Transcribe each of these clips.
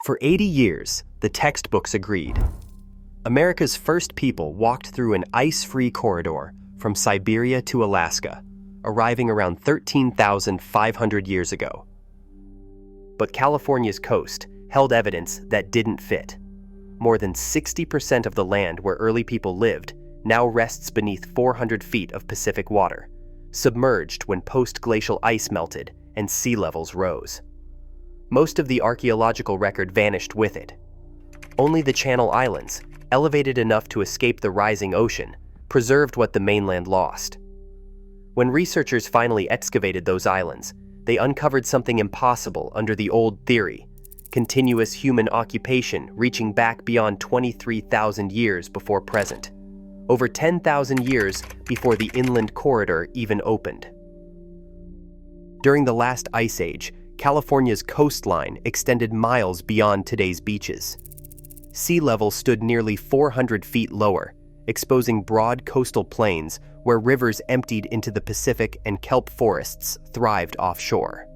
For 80 years, the textbooks agreed. America's first people walked through an ice-free corridor from Siberia to Alaska, arriving around 13,500 years ago. But California's coast held evidence that didn't fit. More than 60% of the land where early people lived now rests beneath 400 feet of Pacific water, submerged when post-glacial ice melted and sea levels rose. Most of the archaeological record vanished with it. Only the Channel Islands, elevated enough to escape the rising ocean, preserved what the mainland lost. When researchers finally excavated those islands, they uncovered something impossible under the old theory: continuous human occupation reaching back beyond 23,000 years before present, over 10,000 years before the inland corridor even opened. During the last ice age, California's coastline extended miles beyond today's beaches. Sea level stood nearly 400 feet lower, exposing broad coastal plains where rivers emptied into the Pacific and kelp forests thrived offshore.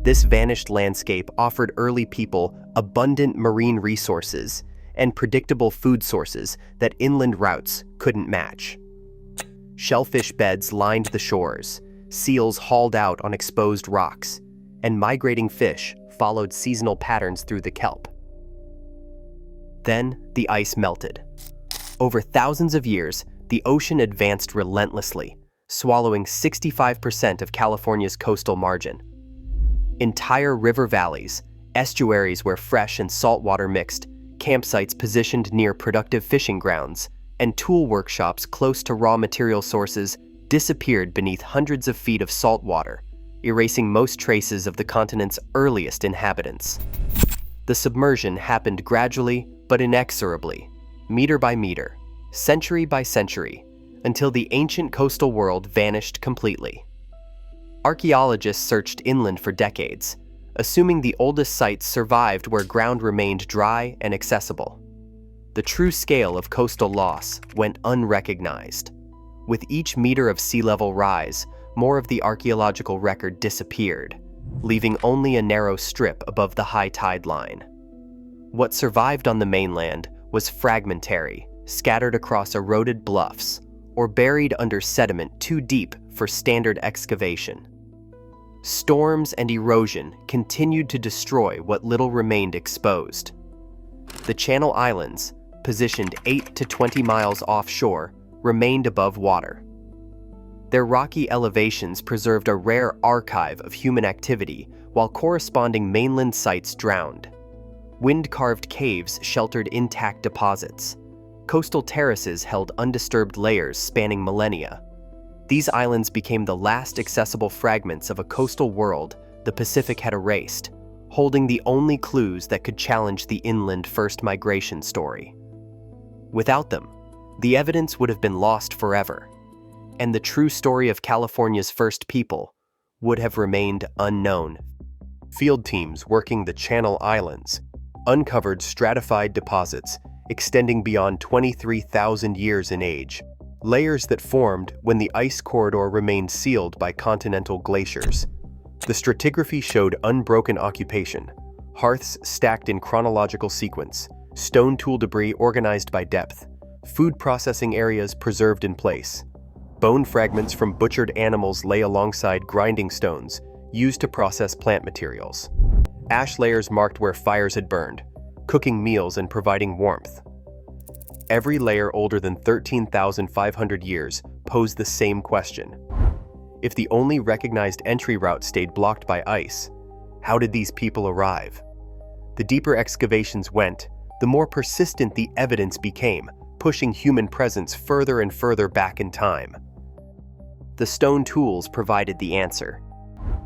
This vanished landscape offered early people abundant marine resources and predictable food sources that inland routes couldn't match. Shellfish beds lined the shores, seals hauled out on exposed rocks, and migrating fish followed seasonal patterns through the kelp. Then the ice melted. Over thousands of years, the ocean advanced relentlessly, swallowing 65% of California's coastal margin. Entire river valleys, estuaries where fresh and salt water mixed, campsites positioned near productive fishing grounds, and tool workshops close to raw material sources disappeared beneath hundreds of feet of salt water, erasing most traces of the continent's earliest inhabitants. The submersion happened gradually but inexorably, meter by meter, century by century, until the ancient coastal world vanished completely. Archaeologists searched inland for decades, assuming the oldest sites survived where ground remained dry and accessible. The true scale of coastal loss went unrecognized. With each meter of sea level rise, more of the archaeological record disappeared, leaving only a narrow strip above the high tide line. What survived on the mainland was fragmentary, scattered across eroded bluffs, or buried under sediment too deep for standard excavation. Storms and erosion continued to destroy what little remained exposed. The Channel Islands, positioned 8 to 20 miles offshore, remained above water. Their rocky elevations preserved a rare archive of human activity, while corresponding mainland sites drowned. Wind-carved caves sheltered intact deposits. Coastal terraces held undisturbed layers spanning millennia. These islands became the last accessible fragments of a coastal world the Pacific had erased, holding the only clues that could challenge the inland first migration story. Without them, the evidence would have been lost forever, and the true story of California's first people would have remained unknown. Field teams working the Channel Islands uncovered stratified deposits extending beyond 23,000 years in age, layers that formed when the ice corridor remained sealed by continental glaciers. The stratigraphy showed unbroken occupation, hearths stacked in chronological sequence, stone tool debris organized by depth, food processing areas preserved in place. Bone fragments from butchered animals lay alongside grinding stones used to process plant materials. Ash layers marked where fires had burned, cooking meals and providing warmth. Every layer older than 13,500 years posed the same question. If the only recognized entry route stayed blocked by ice, how did these people arrive? The deeper excavations went, the more persistent the evidence became, pushing human presence further and further back in time. The stone tools provided the answer.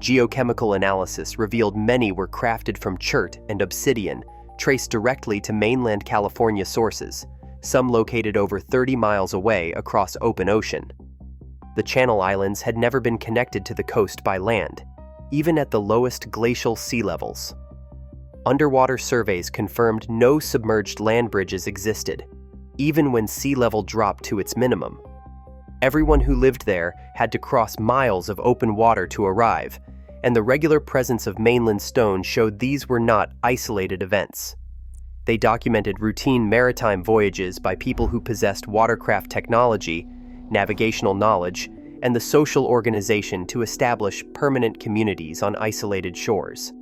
Geochemical analysis revealed many were crafted from chert and obsidian, traced directly to mainland California sources, some located over 30 miles away across open ocean. The Channel Islands had never been connected to the coast by land, even at the lowest glacial sea levels. Underwater surveys confirmed no submerged land bridges existed, even when sea level dropped to its minimum. Everyone who lived there had to cross miles of open water to arrive, and the regular presence of mainland stone showed these were not isolated events. They documented routine maritime voyages by people who possessed watercraft technology, navigational knowledge, and the social organization to establish permanent communities on isolated shores.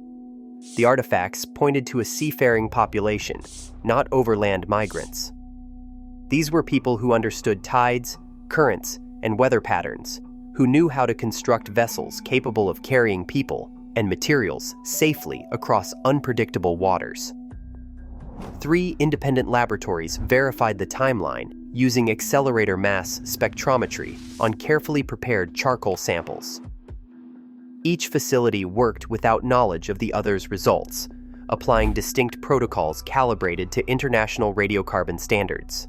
The artifacts pointed to a seafaring population, not overland migrants. These were people who understood tides, currents, and weather patterns, who knew how to construct vessels capable of carrying people and materials safely across unpredictable waters. 3 independent laboratories verified the timeline using accelerator mass spectrometry on carefully prepared charcoal samples. Each facility worked without knowledge of the other's results, applying distinct protocols calibrated to international radiocarbon standards.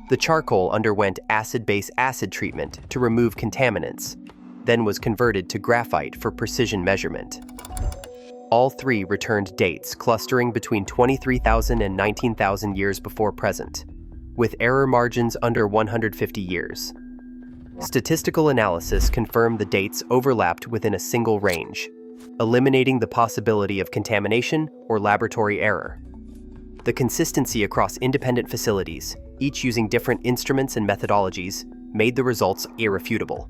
The charcoal underwent acid-base acid treatment to remove contaminants, then was converted to graphite for precision measurement. All 3 returned dates clustering between 23,000 and 19,000 years before present, with error margins under 150 years. Statistical analysis confirmed the dates overlapped within a single range, eliminating the possibility of contamination or laboratory error. The consistency across independent facilities, each using different instruments and methodologies, made the results irrefutable.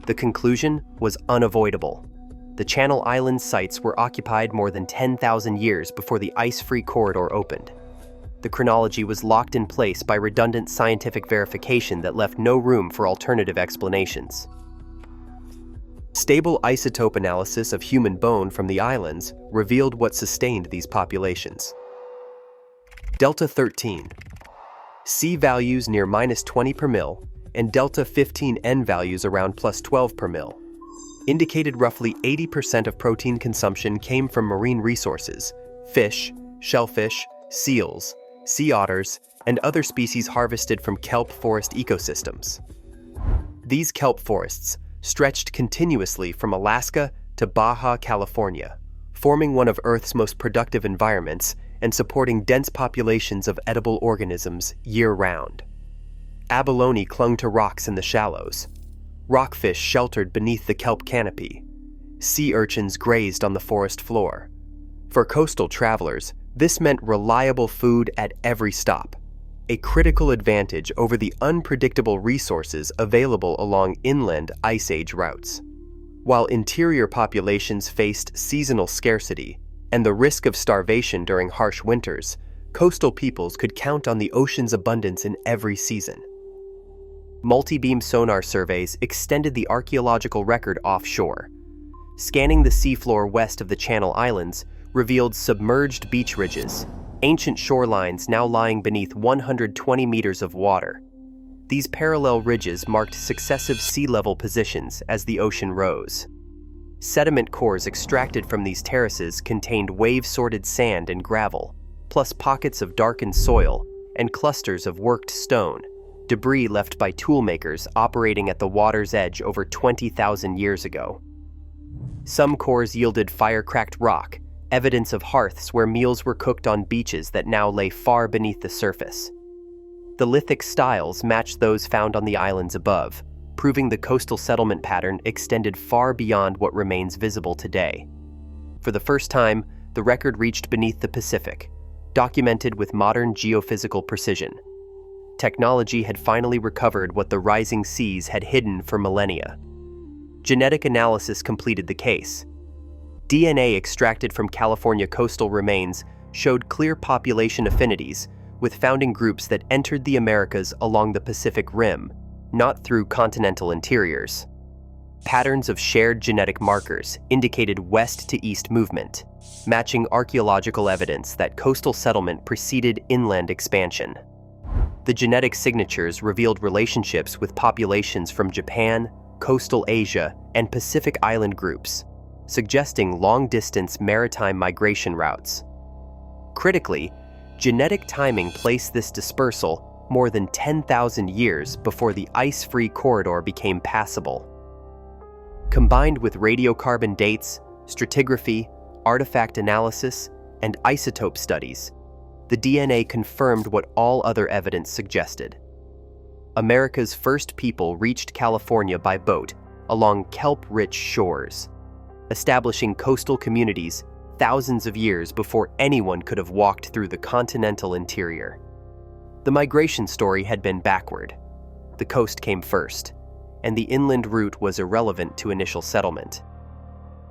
The conclusion was unavoidable. The Channel Islands sites were occupied more than 10,000 years before the ice-free corridor opened. The chronology was locked in place by redundant scientific verification that left no room for alternative explanations. Stable isotope analysis of human bone from the islands revealed what sustained these populations. Delta 13. C values near -20 per mil and Delta 15N values around +12 per mil indicated roughly 80% of protein consumption came from marine resources, fish, shellfish, seals, sea otters, and other species harvested from kelp forest ecosystems. These kelp forests stretched continuously from Alaska to Baja California, forming one of Earth's most productive environments and supporting dense populations of edible organisms year-round. Abalone clung to rocks in the shallows. Rockfish sheltered beneath the kelp canopy. Sea urchins grazed on the forest floor. For coastal travelers, this meant reliable food at every stop, a critical advantage over the unpredictable resources available along inland Ice Age routes. While interior populations faced seasonal scarcity and the risk of starvation during harsh winters, coastal peoples could count on the ocean's abundance in every season. Multi-beam sonar surveys extended the archaeological record offshore. Scanning the seafloor west of the Channel Islands revealed submerged beach ridges, ancient shorelines now lying beneath 120 meters of water. These parallel ridges marked successive sea level positions as the ocean rose. Sediment cores extracted from these terraces contained wave-sorted sand and gravel, plus pockets of darkened soil and clusters of worked stone, debris left by toolmakers operating at the water's edge over 20,000 years ago. Some cores yielded fire-cracked rock, evidence of hearths where meals were cooked on beaches that now lay far beneath the surface. The lithic styles matched those found on the islands above, proving the coastal settlement pattern extended far beyond what remains visible today. For the first time, the record reached beneath the Pacific, documented with modern geophysical precision. Technology had finally recovered what the rising seas had hidden for millennia. Genetic analysis completed the case. DNA extracted from California coastal remains showed clear population affinities with founding groups that entered the Americas along the Pacific Rim, not through continental interiors. Patterns of shared genetic markers indicated west-to-east movement, matching archaeological evidence that coastal settlement preceded inland expansion. The genetic signatures revealed relationships with populations from Japan, coastal Asia, and Pacific Island groups, suggesting long-distance maritime migration routes. Critically, genetic timing placed this dispersal more than 10,000 years before the ice-free corridor became passable. Combined with radiocarbon dates, stratigraphy, artifact analysis, and isotope studies, the DNA confirmed what all other evidence suggested. America's first people reached California by boat along kelp-rich shores. establishing coastal communities thousands of years before anyone could have walked through the continental interior. The migration story had been backward. The coast came first, and the inland route was irrelevant to initial settlement.